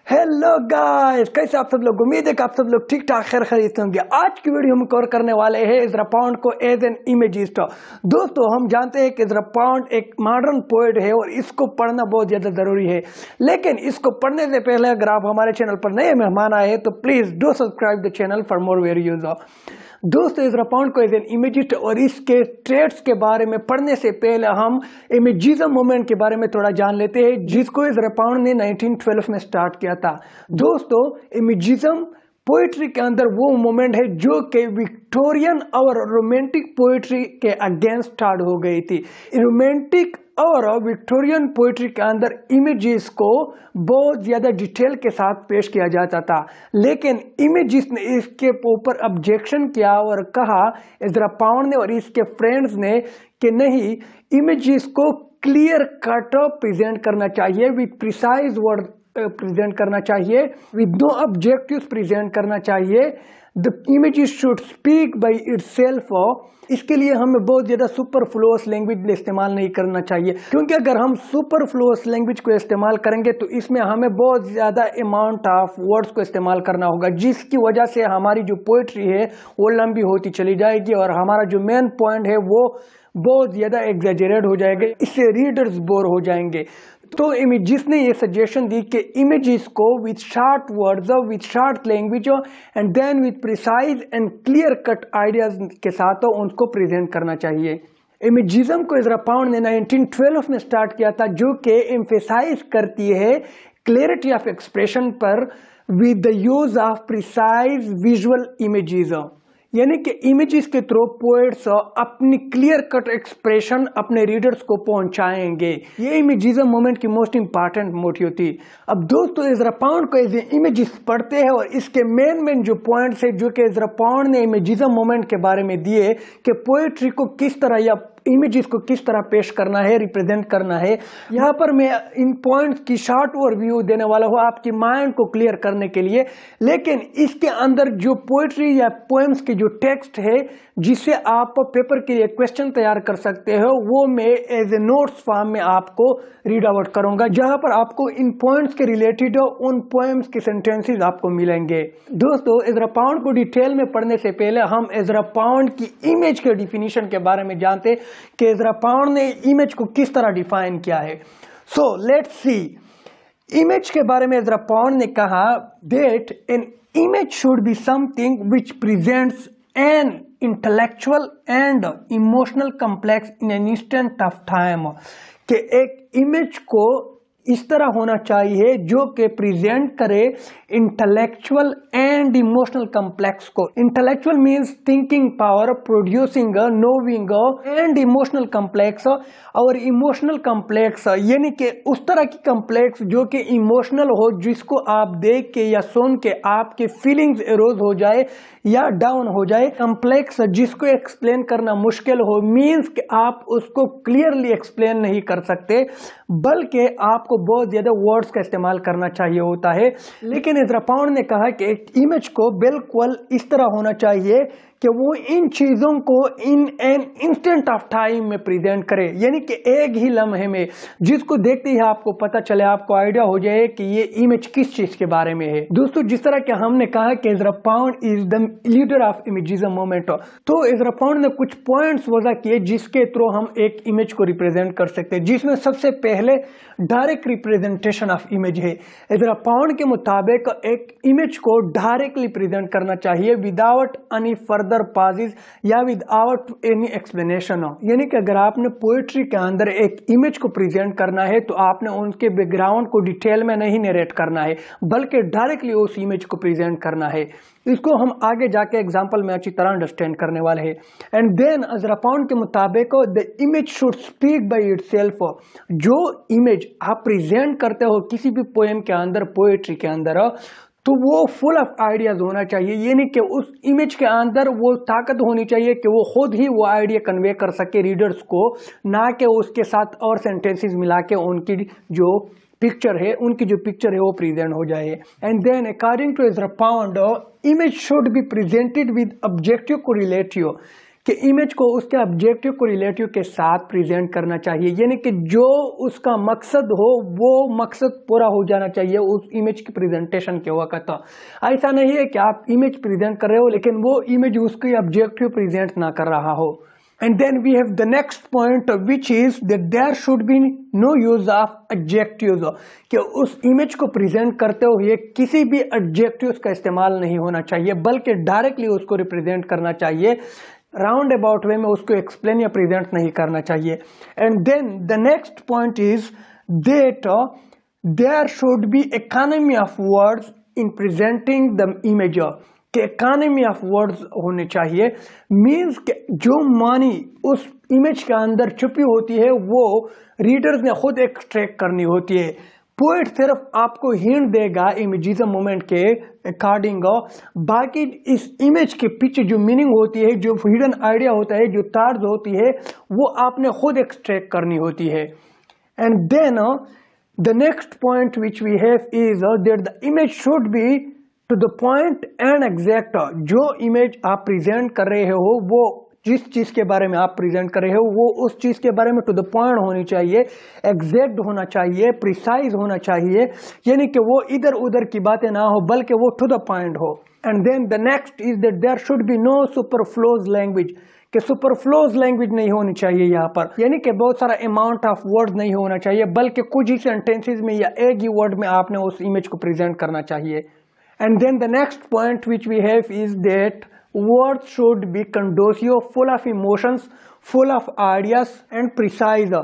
Hello guys, कैसे आप सब लोग। उम्मीद है कि आप सब लोग ठीक ठाक खैर खैरियत होंगे। आज की वीडियो हम कवर करने वाले हैं इज़रा पाउंड को एज एन इमेजिस्ट। दोस्तों, हम जानते हैं कि इज़रा पाउंड एक मॉडर्न पोएट है और इसको पढ़ना बहुत ज़्यादा ज़रूरी है। लेकिन इसको पढ़ने से पहले अगर आप हमारे चैनल पर नए मेहमान आए तो please do subscribe the channel for more videos. दोस्तों, इज़रा पाउंड को एज एन इमेजिस्ट और इसके ट्रेड्स के बारे में पढ़ने से पहले हम इमेजिज्म मूवमेंट के बारे में थोड़ा जान लेते हैं, जिसको इज़रा पाउंड ने 1912 में स्टार्ट किया था। दोस्तों, इमेजिज्म पोइट्री के अंदर वो मोमेंट है जो कि विक्टोरियन और रोमांटिक पोइट्री के अगेंस्ट स्टार्ट हो गई थी। रोमांटिक और विक्टोरियन पोइट्री के अंदर इमेजेस को बहुत ज्यादा डिटेल के साथ पेश किया जाता था, लेकिन इमेजेस ने इसके ऊपर ऑब्जेक्शन किया और कहा, इज़रा पाउंड ने और इसके फ्रेंड्स ने, कि नहीं, इमेजेस को क्लियर कट प्रेजेंट करना चाहिए, विद प्रिसाइज वर्ड प्रेजेंट करना चाहिए, विद नो ऑब्जेक्टिव्स प्रेजेंट करना चाहिए। The images should speak by itself. इसके लिए हमें बहुत ज़्यादा सुपरफ्लुअस लैंग्वेज इस्तेमाल नहीं करना चाहिए, क्योंकि अगर हम सुपरफ्लुअस लैंग्वेज को इस्तेमाल करेंगे तो इसमें हमें बहुत ज़्यादा अमाउंट ऑफ वर्ड्स को इस्तेमाल करना होगा, जिसकी वजह से हमारी जो पोइट्री है वो लंबी होती चली जाएगी और हमारा जो मेन पॉइंट है वो बहुत ज़्यादा एग्जैजरेट हो जाएगा, इससे रीडर्स बोर हो जाएंगे। तो इमेजेस ने ये सजेशन दी कि इमेजेस को with short words, with short language and then with precise and clear cut ideas के साथ उनको प्रेजेंट करना चाहिए। इमेजिज्म को इज़रा पाउंड ने 1912 में स्टार्ट किया था, जो कि एम्फेसाइज करती है क्लियरिटी ऑफ एक्सप्रेशन पर with the use of precise visual images. यानी कि इमेजेस के थ्रू पोएट्स अपनी क्लियर कट एक्सप्रेशन अपने रीडर्स को पहुंचाएंगे। ये इमेजिज्म मूवमेंट की मोस्ट इंपॉर्टेंट मोटिव थी। अब दोस्तों, इज़रा पाउंड को इमेजेस पढ़ते हैं और इसके मेन जो पॉइंट्स है जो कि इज़रा पाउंड ने इमेजिज्म मूवमेंट के बारे में दिए कि पोएट्री को किस तरह या इमेजेस को किस तरह पेश करना है, रिप्रेजेंट करना है। यहाँ पर मैं इन पॉइंट्स की शॉर्ट ओवरव्यू देने वाला हूँ आपकी माइंड को क्लियर करने के लिए, लेकिन इसके अंदर जो पोएट्री या पोएम्स की जो टेक्स्ट है जिससे आप पेपर के लिए क्वेश्चन तैयार कर सकते हो, वो मैं एज ए नोट्स फॉर्म में आपको रीड आउट करूंगा, जहां पर आपको इन पॉइंट्स के रिलेटेड उन पोएम्स के सेंटेंसेस आपको मिलेंगे। दोस्तों, इज़रा पाउंड को डिटेल में पढ़ने से पहले हम इज़रा पाउंड की इमेज के डिफिनीशन के बारे में जानते कि इज़रा पाउंड ने इमेज को किस तरह डिफाइन किया है। So let's see. इमेज के बारे में इज़रा पाउंड ने कहा that an image should be something which presents an intellectual and emotional complex in an instant of time. कि एक इमेज को इस तरह होना चाहिए जो कि प्रेजेंट करे इंटेलेक्चुअल एंड इमोशनल कॉम्प्लेक्स को। Intellectual means thinking power, producing, नोविंग, and emotional complex. और इमोशनल कॉम्प्लेक्स यानी कि उस तरह की कॉम्प्लेक्स जो कि इमोशनल हो, जिसको आप देख के या सुन के आपके फीलिंग्स एरोज हो जाए या डाउन हो जाए। कॉम्प्लेक्स जिसको एक्सप्लेन करना मुश्किल हो, मींस कि आप उसको क्लियरली एक्सप्लेन नहीं कर सकते, बल्कि आपको बहुत ज्यादा वर्ड्स का इस्तेमाल करना चाहिए होता है। लेकिन इज़रा पाउंड ने कहा कि एक इमेज को बिल्कुल इस तरह होना चाहिए कि वो इन चीज़ों को in an instant of time में प्रेजेंट करे, यानी कि एक ही लम्हे में, जिसको देखते ही आपको पता चले, आपको आइडिया हो जाए कि ये इमेज किस चीज़ के बारे में है। दोस्तों, जिस तरह कि हमने कहा कि Ezra Pound is the leader of imagism movement, तो इज़रा पाउंड ने कुछ पॉइंट्स वजह किए जिसके थ्रू हम एक इमेज को रिप्रेजेंट कर सकते हैं, जिसमें सबसे पहले डायरेक्ट रिप्रेजेंटेशन ऑफ इमेज है। इज़रा पाउंड के मुताबिक एक इमेज को डायरेक्टली प्रेजेंट करना चाहिए विदाउट एनी फर्दर पाजेस या विदाउट एनी एक्सप्लेनेशन। यानी कि अगर आपने पोएट्री के अंदर एक इमेज को प्रेजेंट करना है तो आपने उनके बैकग्राउंड को डिटेल में नहीं नरेट करना है, बल्कि डायरेक्टली उस इमेज को प्रेजेंट करना है। इसको हम आगे जाके एग्जांपल में अच्छी तरह अंडरस्टैंड करने वाले हैं। एंड देन इज़रा पाउंड के मुताबिक the image should speak by itself. जो इमेज आप प्रेजेंट करते हो किसी भी पोएम के अंदर, पोएट्री के अंदर, तो वो फुल ऑफ आइडियाज होना चाहिए, यानी कि उस इमेज के अंदर वो ताकत होनी चाहिए कि वो खुद ही वो आइडिया कन्वे कर सके रीडर्स को, ना कि उसके साथ और सेंटेंसेस मिला के उनकी जो पिक्चर है, उनकी जो पिक्चर है वो प्रेजेंट हो जाए। And then according to Ezra Pound, image should be presented with objective correlative, کہ امیج کو اس کے آبجیکٹیو کو ریلیٹیو کے ساتھ پریزنٹ کرنا چاہیے، یعنی کہ جو اس کا مقصد ہو وہ مقصد پورا ہو جانا چاہیے اس امیج کی پریزنٹیشن کے وقت۔ ایسا نہیں ہے کہ آپ امیج پریزنٹ کر رہے ہو لیکن وہ امیج اس کی آبجیکٹیو پریزنٹ نہ کر رہا ہو۔ And then we have the next point, which is that there should be no use of adjectives، کہ اس امیج کو پریزنٹ کرتے ہوئے کسی بھی adjectives کا استعمال نہیں ہونا چاہیے بلکہ ڈائریکٹلی اس کو ریپریزنٹ کرنا چاہیے، راؤنڈ اباؤٹ وے میں اس کو ایکسپلین یا پریزنٹ نہیں کرنا چاہیے۔ And then the next point is that there should be economy of words in presenting the image، کہ اکانومی آف ورڈز ہونے چاہیے، مینز کہ جو معنی اس امیج کے اندر چھپی ہوتی ہے وہ ریڈرز نے خود ایکسٹریکٹ کرنی ہوتی ہے۔ پوئٹ صرف آپ کو ہنٹ دے گا امیجزم مومنٹ کے اکارڈنگ، باقی اس امیج کے پیچھے جو میننگ ہوتی ہے، جو ہڈن آئیڈیا ہوتا ہے، جو طرز ہوتی ہے، وہ آپ نے خود ایکسٹریکٹ کرنی ہوتی ہے۔ And then the next point which we have is that the image should be to the point and exact۔ جو امیج آپ پریزنٹ کر رہے ہو وہ جس چیز کے بارے میں آپ پریزنٹ کر رہے ہو وہ اس چیز کے بارے میں ٹو دا پوائنٹ ہونی چاہیے، ایگزیکٹ ہونا چاہیے، پریسائز ہونا چاہیے، یعنی کہ وہ ادھر ادھر کی باتیں نہ ہو بلکہ وہ ٹو دا پوائنٹ ہو۔ And then the next is that there should be no superfluous language, کہ سپرفلوز لینگویج نہیں ہونی چاہیے یہاں پر، یعنی کہ بہت سارا اماؤنٹ آف ورڈ نہیں ہونا چاہیے بلکہ کچھ ہی سینٹینسز میں یا ایک ہی ورڈ میں آپ نے اس امیج کو پریزنٹ کرنا چاہیے۔ And then the next point which we have is that words should be conducive, full of emotions, full of ideas and precise,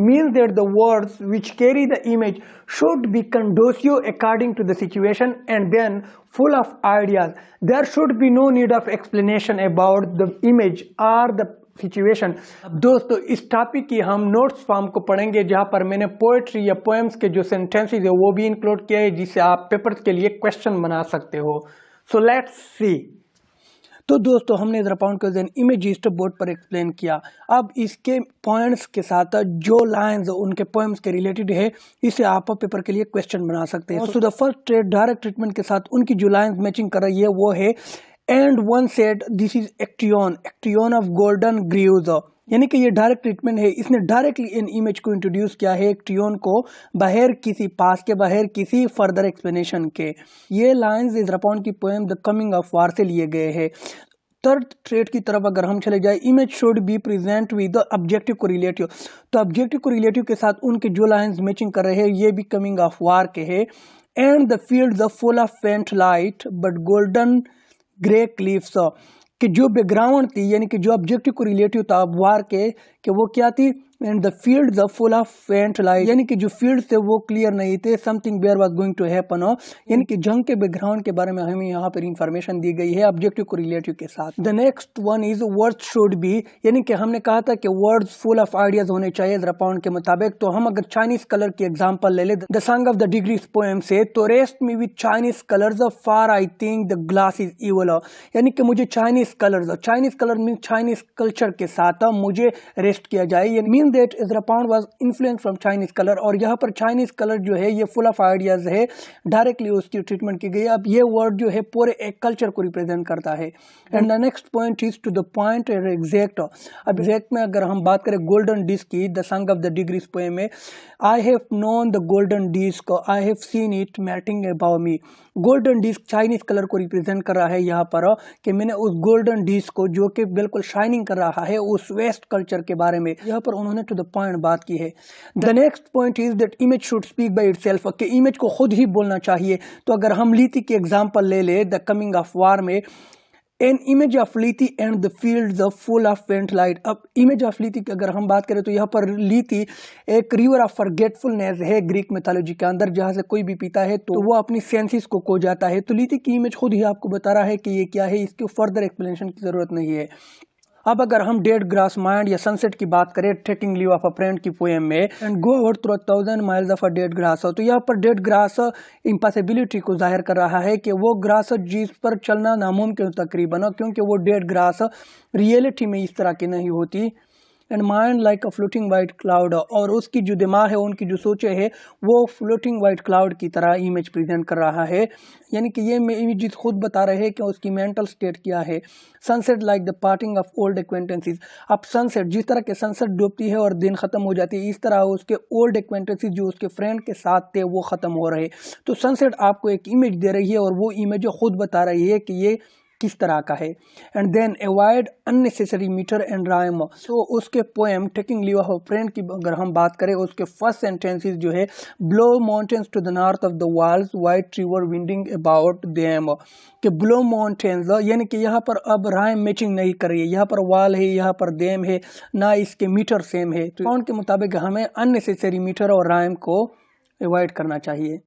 means that the words which carry the image should be conducive according to the situation and then full of ideas. There should be no need of explanation about the image or the situation. دوستو اس topic کی ہم notice form کو پڑھیں گے جہاں پر میں نے poetry یا پوئمز کے جو سینٹینسز ہے وہ بھی انکلوڈ کیا ہے جس سے آپ پیپرز کے لیے کویشچن بنا سکتے ہو۔ So let's see. تو دوستو ہم نے رپاؤنڈ کو امیجسٹ بورڈ پر ایکسپلین کیا، اب اس کے پوائنٹس کے ساتھ جو لائنز ان کے پوئمز کے ریلیٹڈ ہے اسے آپ پیپر کے لیے کویشچن بنا سکتے ہیں۔ سو دا فرسٹ ڈائریکٹ ٹریٹمنٹ کے ساتھ ان کی جو لائنز میچنگ کر رہی ہے وہ ہے And one said this is Actaeon of golden greaves، یعنی کہ یہ ڈائریکٹ ٹریٹمنٹ ہے، اس نے ڈائریکٹلی ان امیج کو انٹروڈیوس کیا ہے ایکٹیون کو بغیر کسی پاس کے، بغیر کسی فردر ایکسپلینیشن کے۔ یہ لائنز از رپاؤنڈ کی poem the coming of war سے لیے گئے ہیں۔ تھرڈ ٹریٹ کی طرف اگر ہم چلے جائیں، image should be present with objective correlative, تو آبجیکٹیو کو ریلیٹیو کے ساتھ ان کے جو لائنز میچنگ کر رہے ہیں یہ بھی کمنگ آف وار کے ہے۔ And the fields full of faint light but golden grey cliffs, کہ جو بیک گراؤنڈ تھی یعنی کہ جو آبجیکٹیو کو ریلیٹیو تھا وار کے کہ وہ کیا تھی، and the fields full of faint light, یعنی کہ جو فیلڈ تھے وہ کلیئر نہیں تھے، something where was going to happen, یعنی کہ جنگ کے بیک گراؤنڈ کے بارے میں ہمیں یہاں پر انفارمیشن دی گئی ہے آبجیکٹیو کو ریلیٹیو کے ساتھ۔ The next one is words should be, یعنی کہ ہم نے کہا تھا کہ ورڈز فل آف آئیڈیاز ہونے چاہیے رپاؤنڈ کے مطابق، تو ہم اگر چائنیز کلر کی ایگزامپل لے لیں the song of the degrees poem سے، تو rest me with Chinese colours for I think the glass is evil, یعنی کہ مجھے چائنیز کلر مین چائنیز کلچر کے ساتھ مجھے ریسٹ کیا جائے، یعنی مین دیٹ از رپاؤنڈ was influence from Chinese colour, اور یہاں پر چائنیز کلر جو ہے یہ فل آف آئیڈیاز ہے، ڈائریکٹلی اس کی ٹریٹمنٹ کی گئی۔ اب یہ ورڈ جو ہے پورے ایک کلچر کو ریپرزینٹ کرتا ہے۔ And the next point is to the point and exact. اب ایگزیکٹ میں اگر ہم بات کریں گولڈن ڈسک کی، the song of the degrees poem میں I have known the golden disc I have seen it melting above me, golden disc Chinese colour کو represent کر رہا ہے یہاں پر کہ میں نے اس گولڈن ڈسک کو جو کہ بالکل شائننگ کر رہا ہے اس ویسٹ کلچر کے بارے میں، یہاں پر انہوں نے ٹو دا پوائنٹ بات کی ہے۔ دا next point is that image should speak by it self, کہ امیج کو خود ہی بولنا چاہیے۔ تو اگر ہم لیتی کی ایگزامپل لے لیں دا کمنگ آف وار میں، an image of لیتی and the fields of full of faint light۔ اب امیج آف لیتی کی اگر ہم بات کریں تو یہاں پر لیتی ایک ریور آف فرگیٹفلنیس ہے گریک میتھولوجی کے اندر، جہاں سے کوئی بھی پیتا ہے تو وہ اپنی سینسز کو کھو جاتا ہے، تو لیتی کی امیج خود ہی آپ کو بتا رہا ہے کہ یہ کیا ہے، اس کی فردر ایکسپلینیشن کی ضرورت نہیں ہے۔ اب اگر ہم ڈیڈ گراس مائنڈ یا سن سیٹ کی بات کریں taking leave of a friend کی پوئم میں، and go over through 1000 miles of a dead grass, تو یہاں پر ڈیڈ گراس امپاسبلٹی کو ظاہر کر رہا ہے کہ وہ گراس جس پر چلنا ناممکن تقریباً، کیونکہ وہ ڈیڈ گراس ریئلٹی میں اس طرح کی نہیں ہوتی۔ And mind like a floating white cloud, और उसकी जो दिमाग है, उनकी जो सोचे है वो फ्लोटिंग वाइट क्लाउड की तरह इमेज प्रेजेंट कर रहा है। यानी कि ये इमेजेस खुद बता रहे हैं कि उसकी मेंटल स्टेट क्या है। Sunset like the parting of old acquaintances, अब सनसेट जिस तरह के सनसेट डूबती है और दिन खत्म हो जाती है, इस तरह उसके ओल्ड एक्वेंटेंसेस जो उसके फ्रेंड के साथ थे वो खत्म हो रहे। तो सनसेट आपको एक इमेज दे रही है और वो इमेज खुद बता रही है कि ये किस तरह का है। And then avoid unnecessary meter and rhyme, तो उसके poem taking leave of friend की अगर हम बात करें, उसके फर्स्ट सेंटेंसेस जो है, blue mountains to the north of the walls white river winding about them, कि ब्लो माउंटेन्स, यानी कि यहाँ पर अब राइम मैचिंग नहीं कर रही है, यहाँ पर वाल है, यहाँ पर देम है, ना इसके मीटर सेम है। तो के मुताबिक हमें अननेसेसरी मीटर और राइम को अवॉइड करना चाहिए।